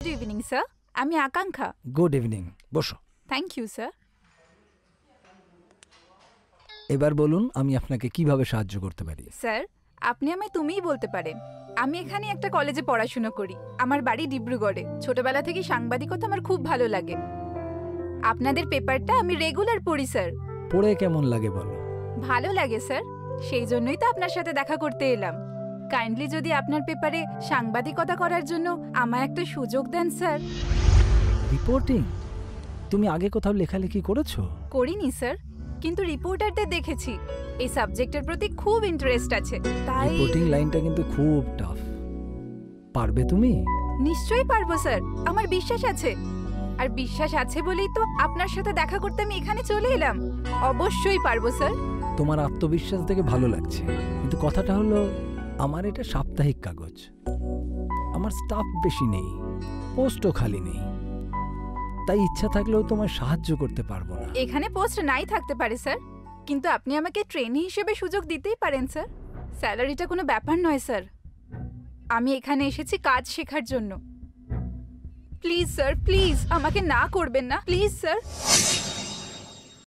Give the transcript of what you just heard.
Good evening sir, আমি Akanksha. Good evening, বসো। Thank you sir. এবার বলুন আমি আপনাকে কিভাবে সাহায্য করতে পারি। স্যার, আপনি আমায় তুমিই বলতে পারেন। আমি এখানে একটা কলেজে পড়াশোনা করি। আমার বাড়ি ডিব্রুগড়ে। ছোটবেলা থেকে সাংবাদিকতা আমার খুব ভালো লাগে। আপনাদের পেপারটা আমি রেগুলার পড়ি স্যার। পড়ে কেমন লাগে বলো। ভালো লাগে স্যার, সেই জন্যই তো আপনার সাথে দেখা করতে এলাম। কাইন্ডলি যদি আপনার পেপারে সাংবাদিকতা করার জন্য আমায় একটা সুযোগ দেন স্যার। রিপোর্টিং? তুমি আগে কোথাও লেখালেখি করেছো? করিনি স্যার, কিন্তু রিপোর্টারদের দেখেছি এই সাবজেক্টের প্রতি খুব ইন্টারেস্ট আছে, তাই। রিপোর্টিং লাইনটা কিন্তু খুব টাফ। পারবে তুমি? নিশ্চয়ই পারবো স্যার, আমার বিশ্বাস আছে। আর বিশ্বাস আছে বলেই তো আপনার সাথে দেখা করতে আমি এখানে চলে এলাম। অবশ্যই পারবো স্যার। তোমার আত্মবিশ্বাস দেখে ভালো লাগছে, কিন্তু কথাটা হলো আমার এটা সাপ্তাহিক কাগজ। আমার স্টাফ বেশি নেই, পোস্টও খালি নেই, তাই ইচ্ছা থাকলেও তোমার সাহায্য করতে পারবো না। এখানে পোস্ট নাই থাকতে পারে স্যার, কিন্তু আপনি আমাকে ট্রেনি হিসেবে সুযোগ দিতেই পারেন স্যার। স্যালারিটা কোনো ব্যাপার নয় স্যার। আমি এখানে এসেছি কাজ শেখার জন্য। প্লিজ স্যার, প্লিজ আমাকে না করবেন না, প্লিজ স্যার।